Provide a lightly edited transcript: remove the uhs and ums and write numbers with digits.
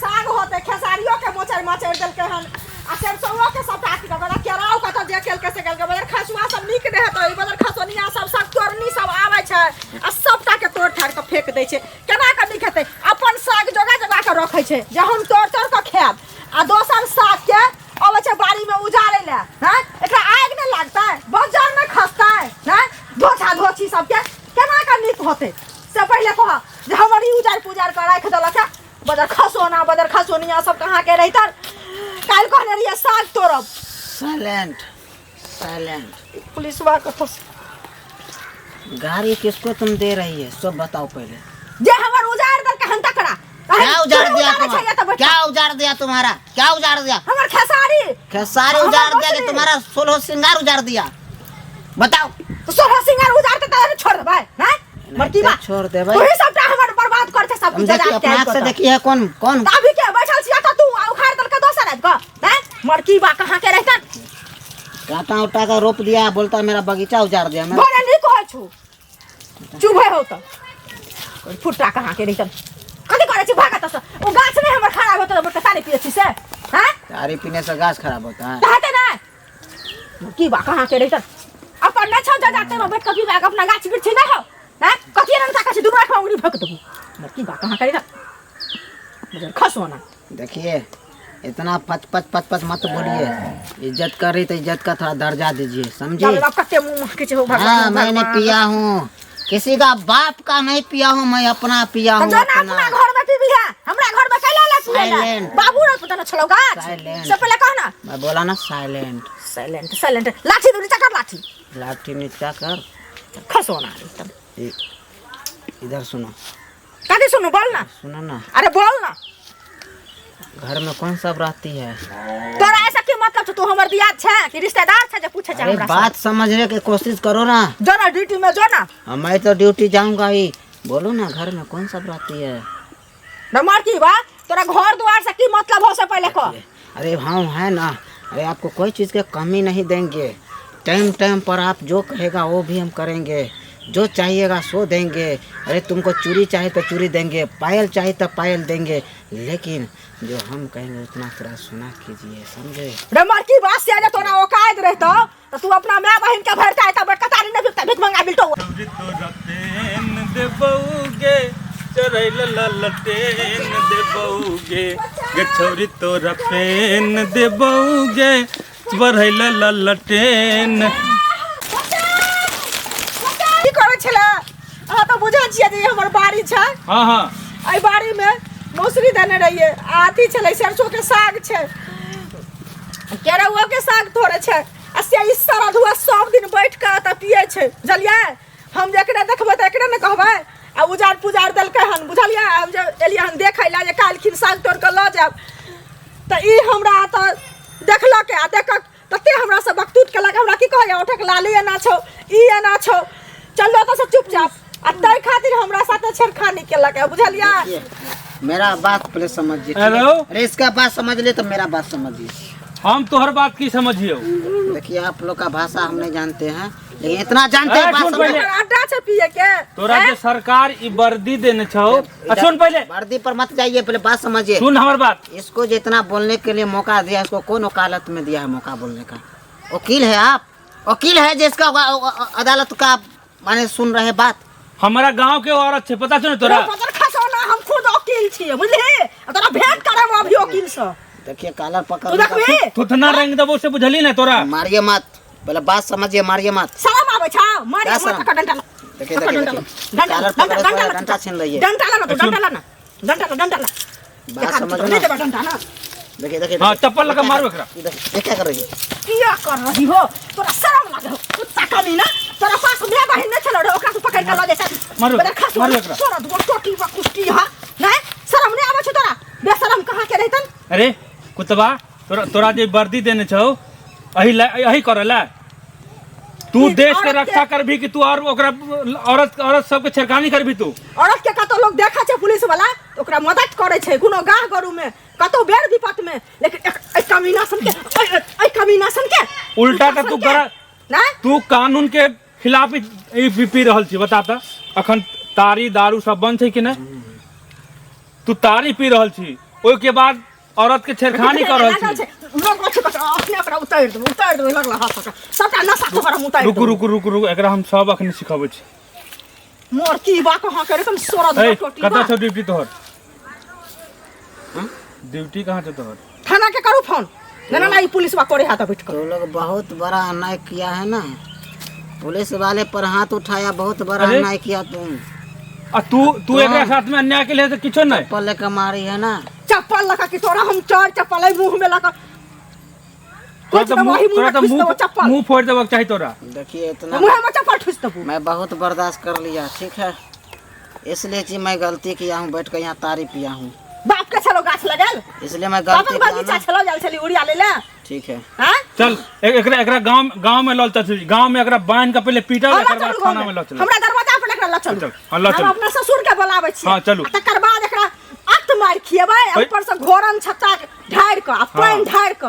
साग होते खेसारियो के मोचर मचर देल के हन आ सरसों के सब काट के बड़ा केराव कत जे केल के से केल के बदर खसुआ सब नीक रहे तो बदर खसोनिया सब सब तोरनी सब आवे छै आ सबटा के तोड़ ठाड़ के फेक दै छै केना के नीक हेतै अपन साग जोगा जोगा के रखै छै जे हम तोड़ तोड़ के खायब आ दोसर साग के अबै छै बाड़ी में उजाड़े ले हैं एकरा आग न लागतै बाजार में खसतै हैं धोछा धोछी सब के केना के नीक होतै से पहले कह जे हमर ई उजाड़ पुजार के राख देलक है बदर खसोना बदर खसोनिया सब कहाँ के रहित काल कहने रहिए साग तोड़ब साइलेंट साइलेंट पुलिसवा के फस गाड़ी किसको तुम दे रही है सब बताओ पहले जे हमर उजाड़ दल के हंता करा क्या उजाड़ दिया तुम्हारा क्या उजाड़ दिया तुम्हारा क्या उजाड़ दिया हमर खेसारी उजाड़ दिया कि तुम्हारा 16 श्रृंगार उजाड़ दिया बताओ तो 16 श्रृंगार उजाड़ते त छोड़ देबै हैं मरकी बा छोड़ देबै वही सबटा हमर बर्बाद करते सब कुछ देखिए अपना से देखिए कौन अभी के बैठल छिया त तू उखाड़ दल के दोसर आब क हैं मरकी बा कहां के रहतन काटा उटा का रोप दिया बोलता मेरा बगीचा उजाड़ दिया मैं बोले नहीं कहै छु चुभे हो त फुट्टा कहां के रहतन कथि करे छी भागत त ओ गाछ नहीं हमर खराब होत त तारी पिए छी से हैं तारी पीने से गाछ खराब होता है कहते ना की बा कहां के रहतन अपन न छौ जाते में बैठ के पीबा अपना गाछ बिरछी ना हो हैं कथि न ताका छी दुनु आंख में उंगली फेंक देबू की बा कहां के रहतन मुझे खसोना देखिए इतना पच मत बोलिए इज्जत कर रही तो इज्जत का थोड़ा दर्जा दीजिए समझे कते मुंह के हो भगवान हाँ मैंने पिया हूँ किसी का बाप का नहीं पिया हूँ मैं अपना पिया हूँ अपना घर में पी है हमरा घर में कैला ला साइलेंट बाबू रे पता न छलो गाछ साइलेंट से पहले कहना मैं बोला ना साइलेंट साइलेंट साइलेंट लाठी दूरी चकर लाठी नीचा कर खसोना एकदम इधर सुनो कथि सुनो बोल ना सुनो ना अरे बोल ना घर में कौन सब रहती है तोरा ऐसा की मतलब तू हमर दियाद छे कि रिश्तेदार छे जे पूछे छे अरे हमरा बात समझने की कोशिश करो ना जो ना ड्यूटी में जो ना मैं तो ड्यूटी जाऊंगा ही बोलो ना घर में कौन सब रहती है नमर की बा तोरा घर द्वार से की मतलब हो से पहले कह अरे हाँ है ना अरे आपको कोई चीज़ की कमी नहीं देंगे टाइम टाइम पर आप जो कहेगा वो भी हम करेंगे जो चाहिएगा सो देंगे अरे तुमको चूड़ी चाहिए तो चूड़ी देंगे पायल चाहिए तो पायल देंगे लेकिन जो हम कहेंगे उतना थोड़ा सुना कीजिए समझे नमर की बात से जे तोरा औकात रहतो तो तू अपना मां बहन के भरता है त कतारी न बिकता भीख मंगा बिलतो देबौगे चरैल ललटेन देबौगे गे छौरी तोरा पेन देबौगे बढ़ैल ललटेन की करे छला आ तो बुझा छिए जे हमर बाड़ी छै हां हां आई बाड़ी में मौसरी देने रहिए आती छले सरसों के साग छै केरहुआ के साग तोड़े छै आ से ई सारा धुआ सब दिन बैठ के त पिए छै बुझलिए हम जेकरा देखबै त एकरा न कहबै आ उजाड़ पुजार देल के हन बुझलिए हम जे एलिए हन देखै ला जे कालखिन साग तोड़ के ल जाब त ई हमरा त देखलक आ देखक तते हमरा से बकतूत केलक हमरा की कहै उठक लाली एना छौ ई एना छौ चलो त से चुपचाप आ तै खातिर हमरा साथे छेड़खानी केलक है बुझलिए मेरा बात पहले समझिए हेलो अरे इसका बात समझ ले तो मेरा बात समझिए हम तोहर बात की समझियो देखिए आप लोग का भाषा हम नहीं जानते हैं लेकिन इतना जानते हैं बात समझ अड्डा से पिए के तोरा जे सरकार ई वर्दी देने छौ सुन पहले वर्दी पर मत जाइए पहले बात समझिए सुन हमर बात इसको जितना बोलने के लिए मौका दिया इसको कौन वकालत में दिया है मौका बोलने का वकील है आप वकील है जिसका अदालत का माने सुन रहे बात हमारा गांव के औरत छे पता सुन तोरा हम खुद वकील छी बुझली तोरा भेंट करब अभी वकील से देखिए कालर पकड़ तू देखबी थुथना रंग देबो से बुझली ना तोरा मारिए मत पहले बात समझिए मारिए मत शर्म आवे छा मारिए मत का डंडा देखिए कालर पकड़ डंडा छीन रही है डंडा ला डंडा ला बात समझो ले दे डंडा ना देखिए हां चप्पल लगा मारो एकरा ये क्या कर रही है क्या कर रही हो तोरा शर्म लागे हो कुत्ता कमी ना तोरा पास में बहन न चलो रे ओकरा तू पकड़ के ल जा मारो मारो एकरा तोरा दो टोटी बा कुष्टी हां नहीं शर्म नहीं आवे छ तोरा बेशरम कहां के रहतन अरे कुतबा तोरा जे वर्दी देने छौ यही करला तू देश के रक्षा करबी कि तू और ओकरा औरत सब के छेड़खानी करबी तू औरत के कतो लोग देखा छै पुलिस वाला तो ओकरा मदद करे छै कोनो गाह गरु में कतो बेर विपत में लेकिन ए कमीना सन के उल्टा त तू कर ना तू कानून के खिलाफ ई पी रहल छी बता त अखन तारी दारू सब बंद छै कि नहीं तू तारी पी रहल छी ओइ के बाद औरत के छेड़खानी कर रहल छी। अपने ओकरा उतारि दे लगला हाथ पकड़ सबटा नशा तोहरा उतारि रुकू एकरा हम सब अखनी सिखाबै छी। मोर की बा कहां करे तुम सोरद ए टोटी कतऽ छ ड्यूटी तोहर? ड्यूटी कहाँ छ तोहर? थाना के करू फोन ना ना, ये पुलिस वा करे हाथ बैठ कर। तो लोग बहुत बड़ा अन्याय किया है ना, पुलिस वाले पर हाथ उठाया, बहुत बड़ा अन्याय किया तुम। आ तू एकरा साथ में अन्याय के लिए तो किछो नहीं। चप्पल लेकर मारी है ना, चप्पल लगा कि तोरा हम चार चप्पल मुंह में लगा तोरा तो मुंह फोड़ देबक चाहिए तोरा। देखिए इतना मुंह में चप्पल ठुस दबू। मैं बहुत बर्दाश्त कर लिया, ठीक है, इसलिए जी मैं गलती किया हूँ, बैठ कर यहाँ तारी पिया हूँ। बाप के चलो गाछ लगल, इसलिए मैं गलती किया बगीचा ना। चलो जाल चली उड़िया ले ले, ठीक है हां चल एकरा गांव में लल चल, गांव में एकरा बांध के पहले पीटा, एकर बाद थाना में लल चल। हमरा दरवाजा पर एकरा लचल चल अल्लाह चल। हम अपना ससुर के बुलावे छी। हां चलू। तकर बाद एकरा अत मार खियेबै, ऊपर से घोरन छच्चा ढार के, आ पानी ढार के।